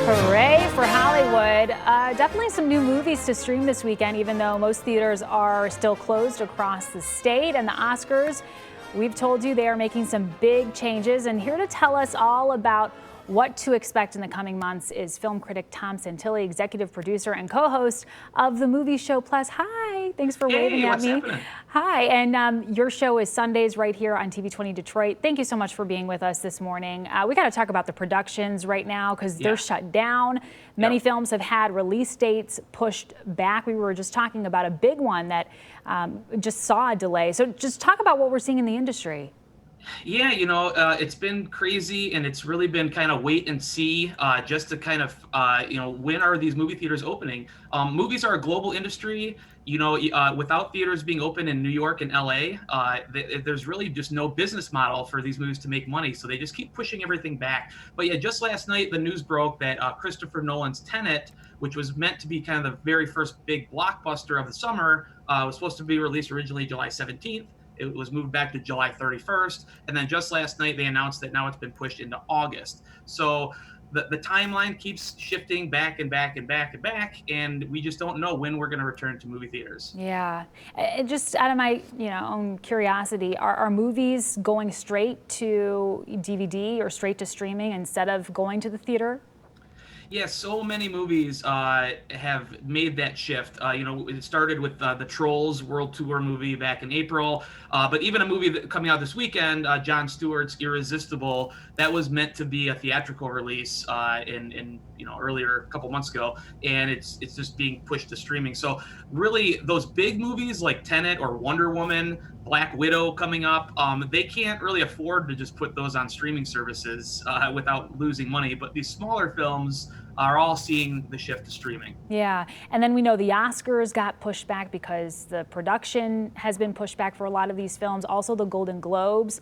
Hooray for Hollywood. Definitely some new movies to stream this weekend, even though most theaters are still closed across the state. And the Oscars, we've told you they are making some big changes. And here to tell us all about what to expect in the coming months is film critic Tom Santilli, executive producer and co-host of the Movie Show Plus. Hi, thanks for waving at me. Happening? Hi, and your show is Sundays right here on TV 20 Detroit. Thank you so much for being with us this morning. We got to talk about the productions right now because they're shut down. Many films have had release dates pushed back. We were just talking about a big one that just saw a delay. So just talk about what we're seeing in the industry. Yeah, it's been crazy, and it's really been kind of wait and see, just to kind of, when are these movie theaters opening? Movies are a global industry. Without theaters being open in New York and LA, there's really just no business model for these movies to make money. So they just keep pushing everything back. But yeah, just last night, the news broke that Christopher Nolan's Tenet, which was meant to be kind of the very first big blockbuster of the summer, was supposed to be released originally July 17th. It was moved back to July 31st. And then just last night, they announced that now it's been pushed into August. So the timeline keeps shifting back and back and back and back. And we just don't know when we're going to return to movie theaters. Yeah. Just out of my own curiosity, are movies going straight to DVD or straight to streaming instead of going to the theater? Yeah, so many movies have made that shift. It started with the Trolls World Tour movie back in April, but even a movie coming out this weekend, Jon Stewart's Irresistible, that was meant to be a theatrical release in earlier a couple months ago, and it's just being pushed to streaming. So really, those big movies like Tenet or Wonder Woman, Black Widow coming up, they can't really afford to just put those on streaming services without losing money. But these smaller films are all seeing the shift to streaming. Yeah, and then we know the Oscars got pushed back because the production has been pushed back for a lot of these films. Also, the Golden Globes.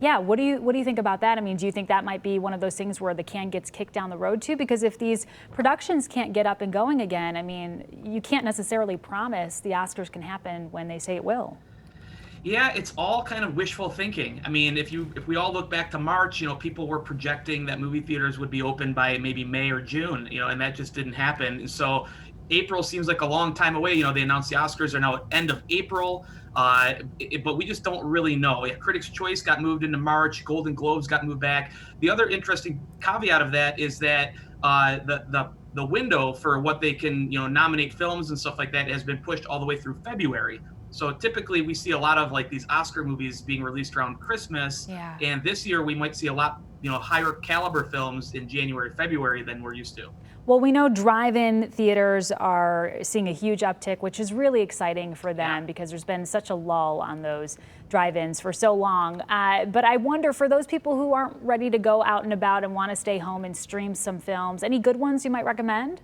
Yeah, what do you think about that? I mean, do you think that might be one of those things where the can gets kicked down the road too? Because if these productions can't get up and going again, I mean, you can't necessarily promise the Oscars can happen when they say it will. Yeah, it's all kind of wishful thinking. I mean, if we all look back to March, people were projecting that movie theaters would be open by maybe May or June, and that just didn't happen. So April seems like a long time away. They announced the Oscars are now at end of April, but we just don't really know. Critics' Choice got moved into March. Golden Globes got moved back. The other interesting caveat of that is that the window for what they can nominate films and stuff like that has been pushed all the way through February. So typically we see a lot of like these Oscar movies being released around Christmas. Yeah. And this year we might see a lot, higher caliber films in January, February than we're used to. Well, we know drive-in theaters are seeing a huge uptick, which is really exciting for them because there's been such a lull on those drive-ins for so long. But I wonder, for those people who aren't ready to go out and about and want to stay home and stream some films, any good ones you might recommend?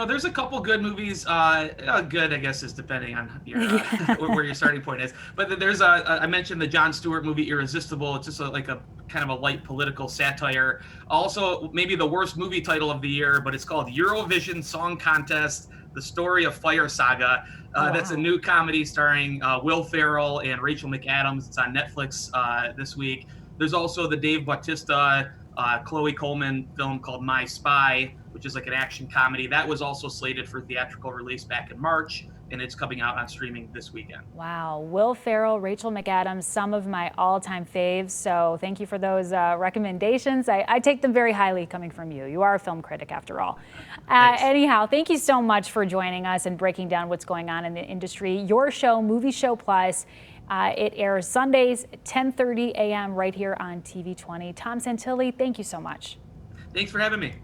There's a couple good movies. Good, I guess, is depending on your, where your starting point is. But there's I mentioned the Jon Stewart movie Irresistible. It's just like a kind of a light political satire. Also, maybe the worst movie title of the year, but it's called Eurovision Song Contest: The Story of Fire Saga. Wow. That's a new comedy starring Will Ferrell and Rachel McAdams. It's on Netflix this week. There's also the Dave Bautista, Chloe Coleman film called My Spy, which is like an action comedy. That was also slated for theatrical release back in March, and it's coming out on streaming this weekend. Wow. Will Ferrell, Rachel McAdams, some of my all-time faves. So thank you for those recommendations. I take them very highly coming from you. You are a film critic after all. Anyhow, thank you so much for joining us and breaking down what's going on in the industry. Your show, Movie Show Plus, it airs Sundays at 10:30 a.m. right here on TV 20. Tom Santilli, thank you so much. Thanks for having me.